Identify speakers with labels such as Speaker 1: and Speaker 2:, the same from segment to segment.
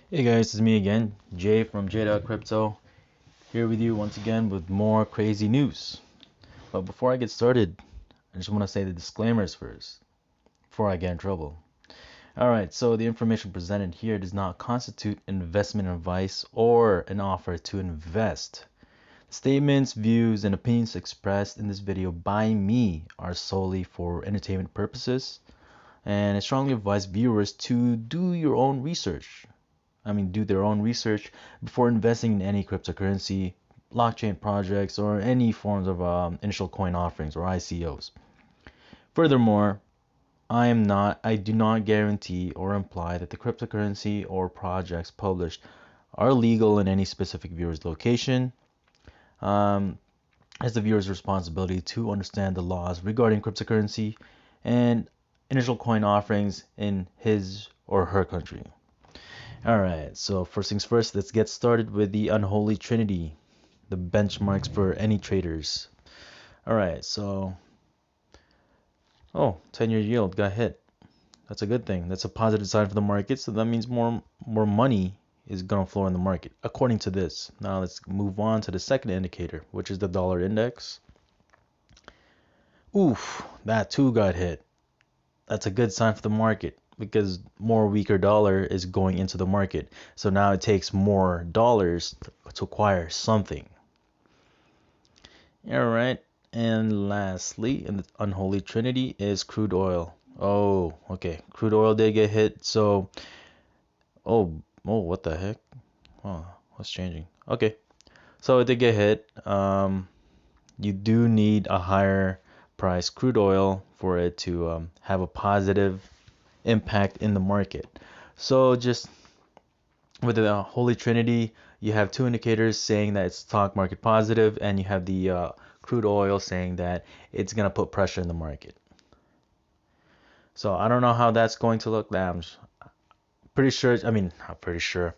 Speaker 1: Hey guys, it's me again, Jay from J.Crypto, here with you once again with more crazy news. But before I get started, I just want to say the disclaimers first, before I get in trouble. Alright, so the information presented here does not constitute investment advice or an offer to invest. Statements, views, and opinions expressed in this video by me are solely for entertainment purposes, and I strongly advise viewers to do their own research before investing in any cryptocurrency, blockchain projects, or any forms of initial coin offerings or ICOs. Furthermore, I do not guarantee or imply that the cryptocurrency or projects published are legal in any specific viewer's location. Um, it's the viewer's responsibility to understand the laws regarding cryptocurrency and initial coin offerings in his or her country. Alright, so first things first, let's get started with the unholy trinity, the benchmarks for any traders. Alright, so, 10-year yield got hit. That's a good thing. That's a positive sign for the market, so that means more money is gonna flow in the market, according to this. Now let's move on to the second indicator, which is the dollar index. Oof, that too got hit. That's a good sign for the market because more weaker dollar is going into the market. So now it takes more dollars to acquire something. All right. And lastly, in the unholy trinity is crude oil. Oh, okay. Crude oil did get hit. So, what the heck? Oh, what's changing? Okay. So it did get hit. You do need a higher price crude oil for it to have a positive impact in the market. So just with the Holy Trinity, you have two indicators saying that it's stock market positive, and you have the crude oil saying that it's gonna put pressure in the market. So I don't know how that's going to look. I'm pretty sure. I mean, not pretty sure.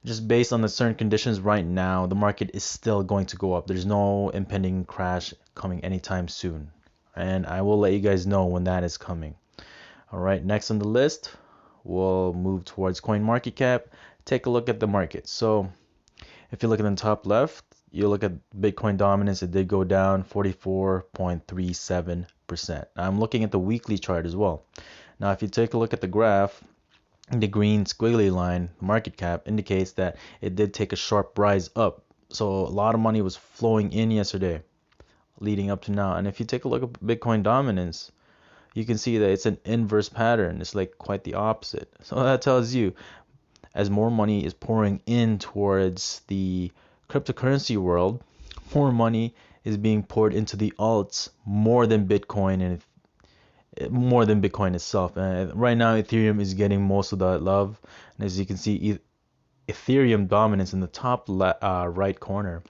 Speaker 1: Just based on the certain conditions right now, the market is still going to go up. There's no impending crash coming anytime soon, and I will let you guys know when that is coming. All right, next on the list, we'll move towards coin market cap. Take a look at the market. So if you look at the top left, you look at Bitcoin dominance, it did go down 44.37%. I'm looking at the weekly chart as well. Now, if you take a look at the graph, the green squiggly line, market cap, indicates that it did take a sharp rise up. So a lot of money was flowing in yesterday, leading up to now. And if you take a look at Bitcoin dominance, you can see that it's an inverse pattern. It's like quite the opposite. So that tells you as more money is pouring in towards the cryptocurrency world, more money is being poured into the alts more than Bitcoin and more than Bitcoin itself. Right now, Ethereum is getting most of that love. And as you can see, Ethereum dominance in the top right corner,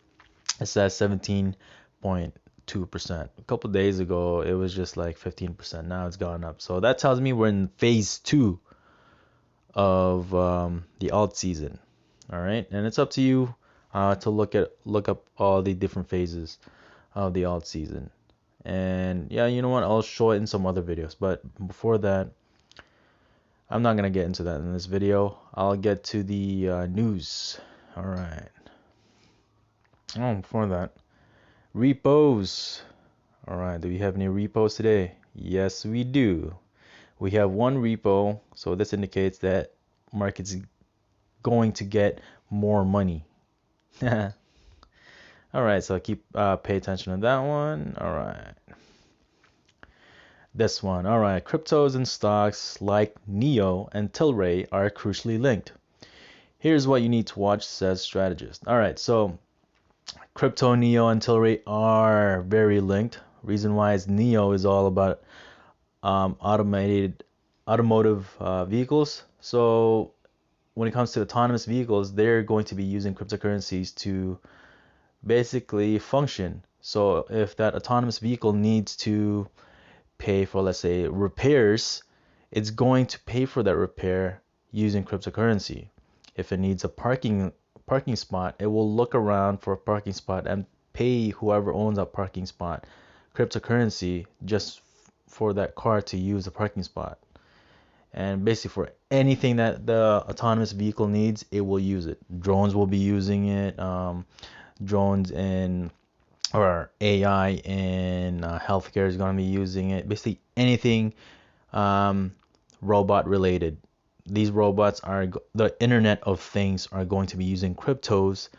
Speaker 1: it says 17.2%. A couple days ago, it was just like 15%. Now it's gone up. So that tells me we're in phase two of the alt season. All right, and it's up to you to look up all the different phases of the alt season. And yeah, you know what? I'll show it in some other videos. But before that, I'm not gonna get into that in this video. I'll get to the news. All right. Oh, before that, repos. All right. Do we have any repos today? Yes, we do. We have one repo, so this indicates that market's going to get more money. All right, so keep pay attention to that one. All right. This one. All right, cryptos and stocks like NEO and Tilray are crucially linked. Here's what you need to watch, says strategist. All right, so crypto, NEO, and Tilray are very linked. Reason why is NEO is all about automated automotive vehicles. So when it comes to autonomous vehicles, they're going to be using cryptocurrencies to basically function. So if that autonomous vehicle needs to pay for, let's say, repairs, it's going to pay for that repair using cryptocurrency. If it needs a parking spot, it will look around for a parking spot and pay whoever owns that parking spot cryptocurrency just for that car to use a parking spot. And basically for anything that the autonomous vehicle needs, it will use it. Drones will be using it. Drones in or AI in healthcare is going to be using it. Basically anything um, robot related. These robots are the Internet of Things are going to be using cryptos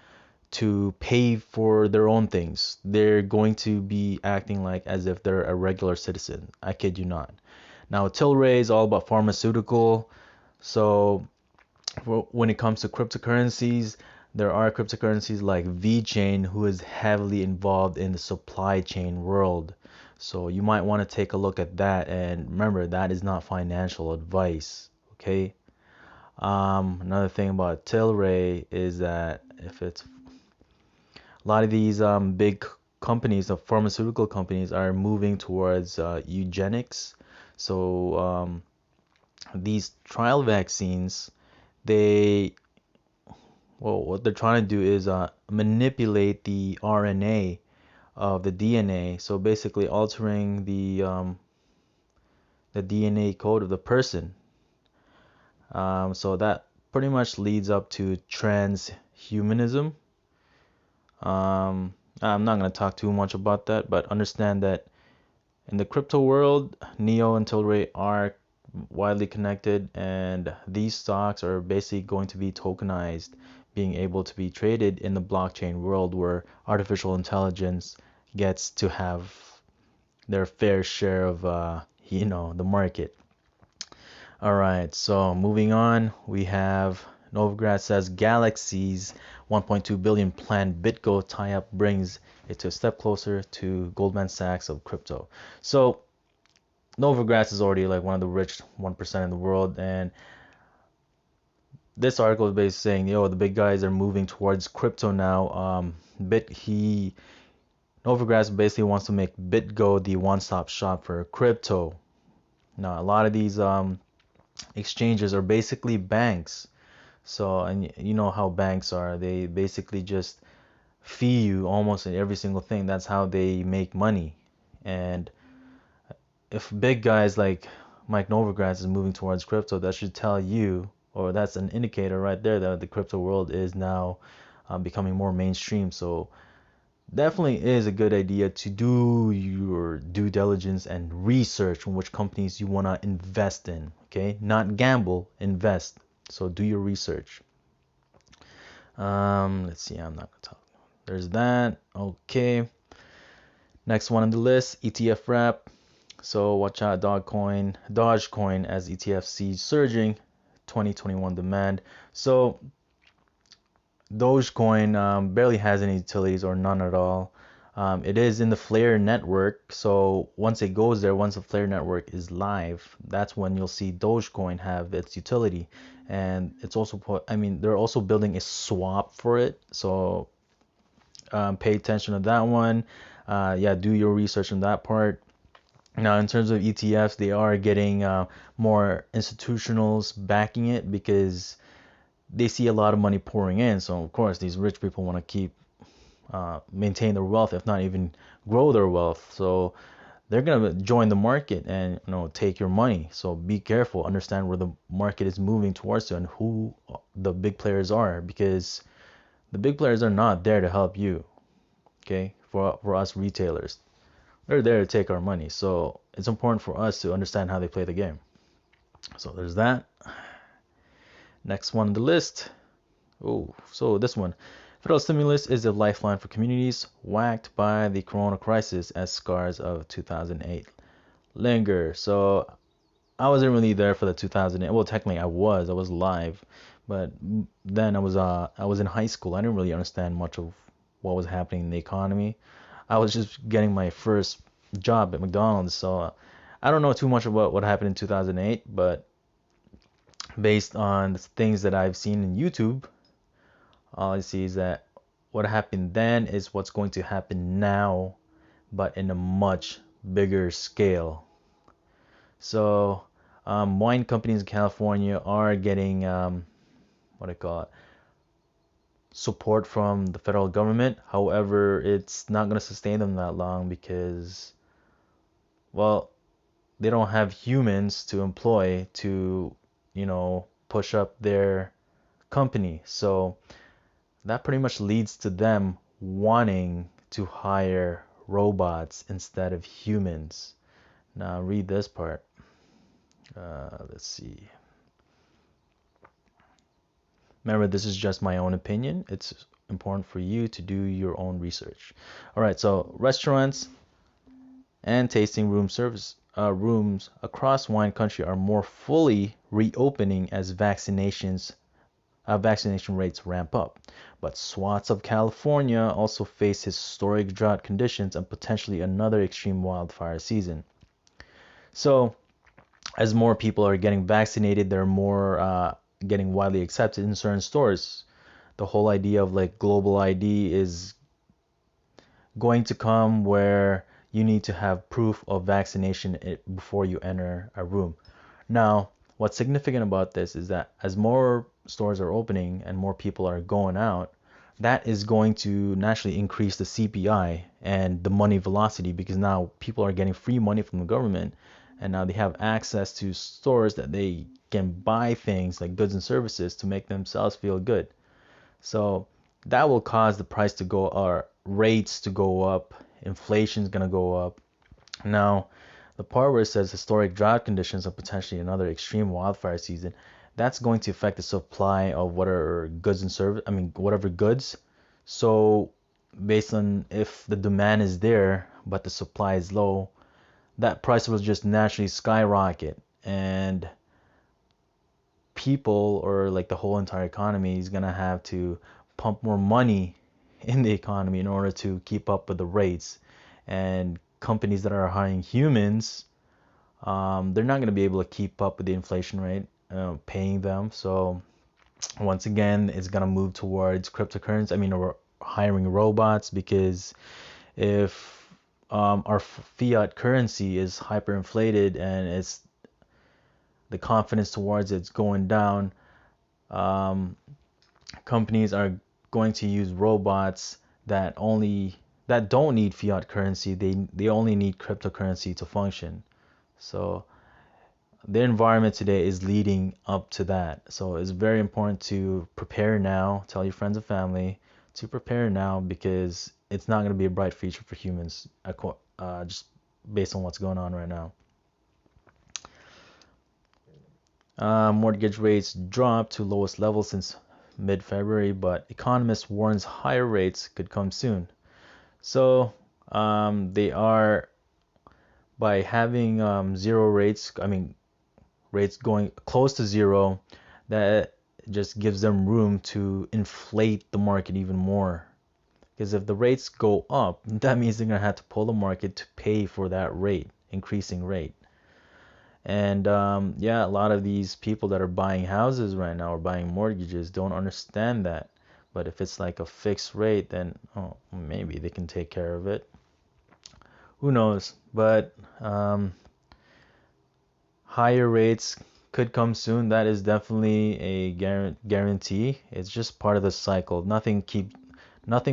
Speaker 1: to pay for their own things. They're going to be acting like as if they're a regular citizen. I kid you not. Now, Tilray is all about pharmaceutical. So when it comes to cryptocurrencies, there are cryptocurrencies like VeChain, who is heavily involved in the supply chain world. So you might want to take a look at that. And remember, that is not financial advice. Okay. Another thing about Tilray is that if it's a lot of these big companies, the pharmaceutical companies, are moving towards eugenics. So these trial vaccines, they well, what they're trying to do is manipulate the RNA of the DNA. So basically altering the DNA code of the person. So that pretty much leads up to transhumanism. I'm not going to talk too much about that, but understand that in the crypto world, Neo and Tilray are widely connected, and these stocks are basically going to be tokenized, being able to be traded in the blockchain world where artificial intelligence gets to have their fair share of, the market. All right, so moving on, we have Novograd says Galaxy's 1.2 billion planned BitGo tie-up brings it to a step closer to Goldman Sachs of crypto. So Novogratz is already like one of the rich 1% in the world, and this article is basically saying, yo, the big guys are moving towards crypto now. Novogratz basically wants to make BitGo the one-stop shop for crypto. Now, a lot of these exchanges are basically banks. So, and you know how banks are. They basically just fee you almost in every single thing. That's how they make money. And if big guys like Mike Novogratz is moving towards crypto, that should tell you, or that's an indicator right there that the crypto world is now becoming more mainstream. So definitely is a good idea to do your due diligence and research on which companies you want to invest in. Okay, not gamble, invest. So do your research. Let's see. I'm not gonna talk. There's that. Okay. Next one on the list, ETF wrap. So watch out, Dogecoin as ETF sees surging 2021 demand. So Dogecoin barely has any utilities or none at all. It is in the Flare network. So once it goes there, once the Flare network is live, that's when you'll see Dogecoin have its utility. And it's also, they're also building a swap for it. So pay attention to that one. Yeah, do your research on that part. Now, in terms of ETFs, they are getting more institutionals backing it because they see a lot of money pouring in. So, of course, these rich people want to keep maintain their wealth, if not even grow their wealth. So, they're gonna join the market and take your money. So be careful, understand where the market is moving towards to and who the big players are, because the big players are not there to help you. Okay, for us retailers. They're there to take our money. So it's important for us to understand how they play the game. So there's that. Next one on the list. Oh, so this one. Federal stimulus is a lifeline for communities whacked by the corona crisis as scars of 2008 linger. So I wasn't really there for the 2008. Well, technically I was live, but then I was in high school. I didn't really understand much of what was happening in the economy. I was just getting my first job at McDonald's, so I don't know too much about what happened in 2008, but based on the things that I've seen in YouTube, all I see is that what happened then is what's going to happen now, but in a much bigger scale. So, wine companies in California are getting what do I call it? Support from the federal government. However, it's not going to sustain them that long because, well, they don't have humans to employ to, push up their company. So that pretty much leads to them wanting to hire robots instead of humans. Now read this part. Let's see. Remember, this is just my own opinion. It's important for you to do your own research. All right, so restaurants and tasting rooms across wine country are more fully reopening as vaccination rates ramp up. But swaths of California also face historic drought conditions and potentially another extreme wildfire season. So, as more people are getting vaccinated, they're more getting widely accepted in certain stores. The whole idea of like global ID is going to come where you need to have proof of vaccination before you enter a room. Now, what's significant about this is that as more stores are opening and more people are going out, that is going to naturally increase the CPI and the money velocity, because now people are getting free money from the government, and now they have access to stores that they can buy things like goods and services to make themselves feel good. So that will cause the price to go, or rates to go up. Inflation's gonna go up. Now, the part where it says historic drought conditions and potentially another extreme wildfire season, that's going to affect the supply of whatever goods and service. I mean, whatever goods. So, based on if the demand is there but the supply is low, that price will just naturally skyrocket, and people, or like the whole entire economy, is gonna have to pump more money in the economy in order to keep up with the rates. And companies that are hiring humans, they're not going to be able to keep up with the inflation rate, paying them. So once again, it's going to move towards cryptocurrency. I mean, or hiring robots, because if our fiat currency is hyperinflated and it's the confidence towards it's going down, companies are going to use robots that don't need fiat currency. They only need cryptocurrency to function. So the environment today is leading up to that. So it's very important to prepare now. Tell your friends and family to prepare now, because it's not going to be a bright future for humans, just based on what's going on right now. Mortgage rates dropped to lowest level since mid-February, but economists warns higher rates could come soon. So they are, by having zero rates, I mean rates going close to zero, that just gives them room to inflate the market even more. Because if the rates go up, that means they're gonna have to pull the market to pay for that rate, increasing rate. And yeah, a lot of these people that are buying houses right now or buying mortgages don't understand that. But if it's like a fixed rate, then maybe they can take care of it. Who knows? But higher rates could come soon. That is definitely a guarantee. It's just part of the cycle. Nothing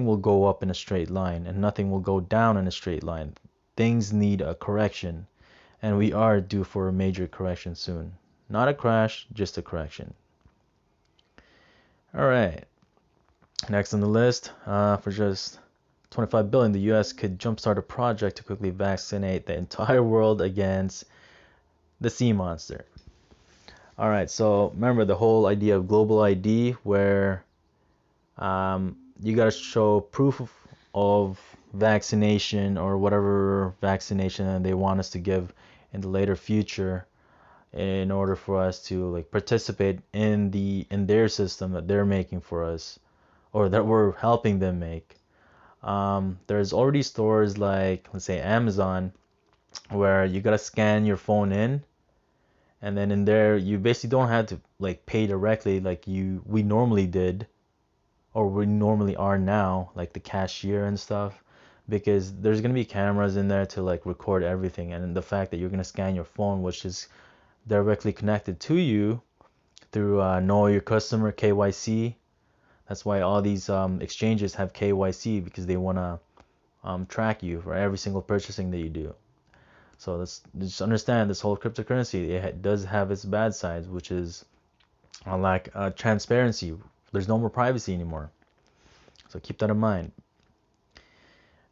Speaker 1: will go up in a straight line, and nothing will go down in a straight line. Things need a correction, and we are due for a major correction soon. Not a crash, just a correction. All right. Next on the list, for just $25 billion, the U.S. could jumpstart a project to quickly vaccinate the entire world against the sea monster. All right, so remember the whole idea of global ID, where you gotta show proof of vaccination, or whatever vaccination they want us to give in the later future, in order for us to like participate in their system that they're making for us, or that we're helping them make. There's already stores like, let's say, Amazon, where you gotta scan your phone in, and then in there you basically don't have to like pay directly like we normally did, or we normally are now, like the cashier and stuff, because there's gonna be cameras in there to like record everything. And the fact that you're gonna scan your phone, which is directly connected to you through Know Your Customer, KYC. That's why all these exchanges have KYC, because they wanna track you for every single purchasing that you do. So let's just understand this whole cryptocurrency. It does have its bad sides, which is a lack of transparency. There's no more privacy anymore. So keep that in mind.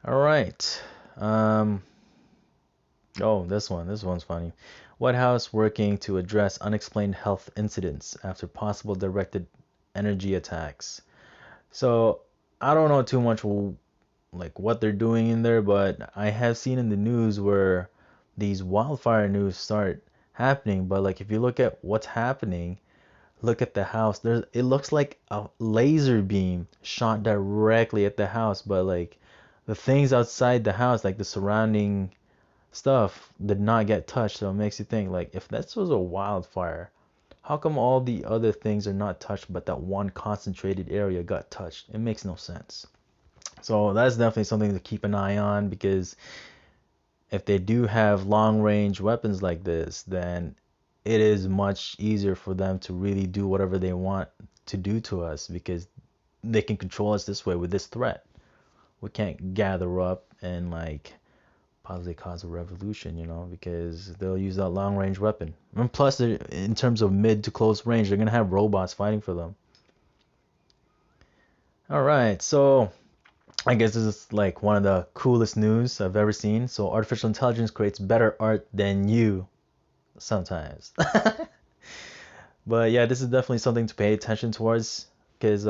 Speaker 1: All right. Oh, this one's funny. White House working to address unexplained health incidents after possible directed energy attacks. So I don't know too much like what they're doing in there, but I have seen in the news where these wildfire news start happening. But like if you look at what's happening, look at the house. It looks like a laser beam shot directly at the house, but like the things outside the house, like the surrounding stuff, did not get touched. So it makes you think, like, if this was a wildfire, how come all the other things are not touched, but that one concentrated area got touched? It makes no sense. So that's definitely something to keep an eye on, because if they do have long range weapons like this, then it is much easier for them to really do whatever they want to do to us, because they can control us this way with this threat. We can't gather up and like possibly cause a revolution, because they'll use that long range weapon. And plus, in terms of mid to close range, they're gonna have robots fighting for them. All right, so I guess this is like one of the coolest news I've ever seen. So artificial intelligence creates better art than you sometimes. But yeah, this is definitely something to pay attention towards, because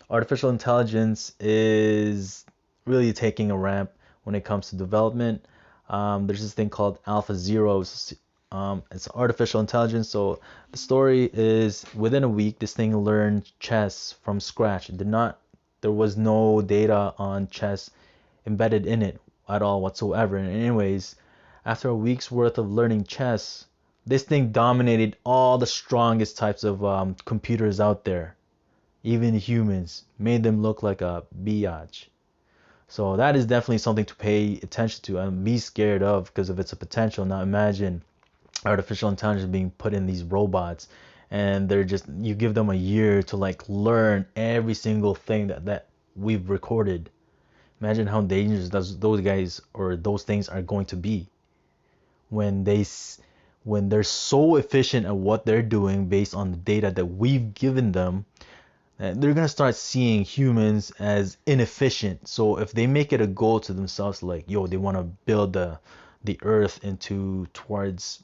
Speaker 1: artificial intelligence is really taking a ramp when it comes to development. There's this thing called Alpha Zero. It's artificial intelligence. So the story is within a week, this thing learned chess from scratch. There was no data on chess embedded in it at all whatsoever. And anyways, after a week's worth of learning chess, this thing dominated all the strongest types of computers out there, even humans, made them look like a biatch. So that is definitely something to pay attention to and be scared of, because of its potential. Now imagine artificial intelligence being put in these robots, and you give them a year to like learn every single thing that we've recorded. Imagine how dangerous those guys or those things are going to be when they're so efficient at what they're doing based on the data that we've given them. They're gonna start seeing humans as inefficient. So if they make it a goal to themselves, like, yo, they want to build the earth into towards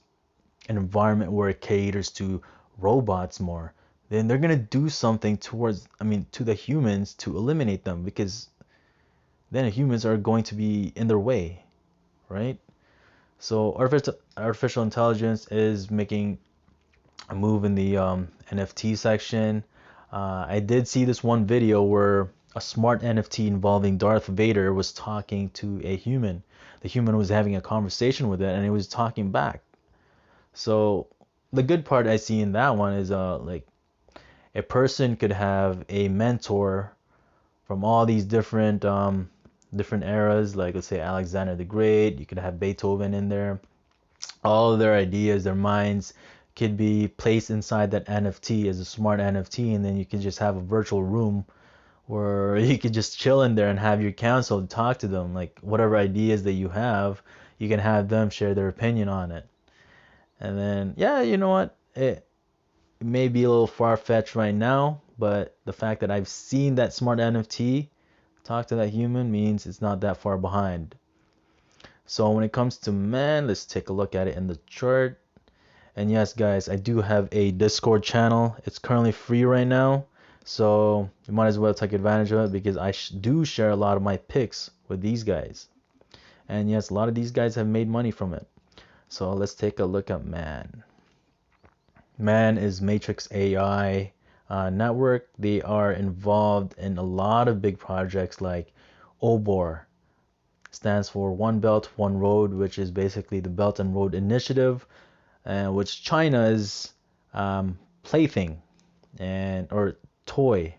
Speaker 1: an environment where it caters to robots more, then they're gonna do something to the humans to eliminate them, because then humans are going to be in their way, right? So artificial intelligence is making a move in the NFT section. I did see this one video where a smart NFT involving Darth Vader was talking to a human. The human was having a conversation with it, and it was talking back. So the good part I see in that one is like a person could have a mentor from all these different eras, like let's say Alexander the Great. You could have Beethoven in there. All of their ideas, their minds could be placed inside that NFT as a smart NFT, and then you can just have a virtual room where you could just chill in there and have your counsel to talk to them, like whatever ideas that you have, you can have them share their opinion on it. And then, yeah, you know what? It may be a little far-fetched right now, but the fact that I've seen that smart NFT talk to that human means it's not that far behind. So when it comes to man, let's take a look at it in the chart. And yes, guys, I do have a Discord channel. It's currently free right now, so you might as well take advantage of it, because I do share a lot of my picks with these guys. And yes, a lot of these guys have made money from it. So let's take a look at man. Man is Matrix AI network. They are involved in a lot of big projects like OBOR, stands for One Belt, One Road, which is basically the Belt and Road Initiative, which China's plaything or toy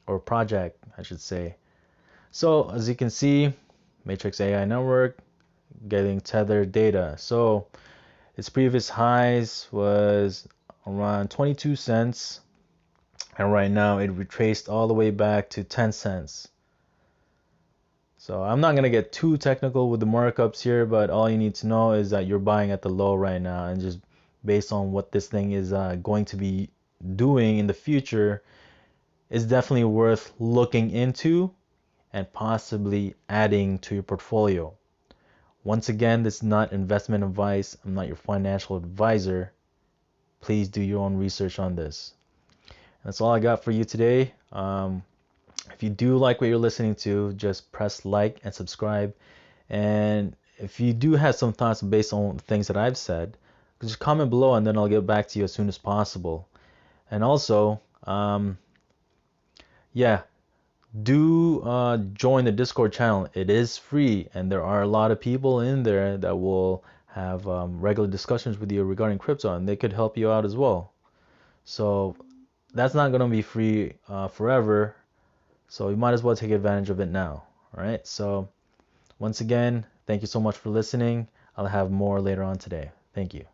Speaker 1: or project, I should say. So as you can see, Matrix AI network getting tethered data. So its previous highs was around 22 cents, and right now it retraced all the way back to 10 cents. So I'm not gonna get too technical with the markups here, but all you need to know is that you're buying at the low right now, and just based on what this thing is going to be doing in the future, is definitely worth looking into and possibly adding to your portfolio. Once again, this is not investment advice. I'm not your financial advisor. Please do your own research on this. That's all I got for you today. If you do like what you're listening to, just press like and subscribe. And if you do have some thoughts based on the things that I've said, just comment below and then I'll get back to you as soon as possible. And also, yeah, do join the Discord channel. It is free, and there are a lot of people in there that will have regular discussions with you regarding crypto, and they could help you out as well. So that's not going to be free forever, so you might as well take advantage of it now. All right. So once again, thank you so much for listening. I'll have more later on today. Thank you.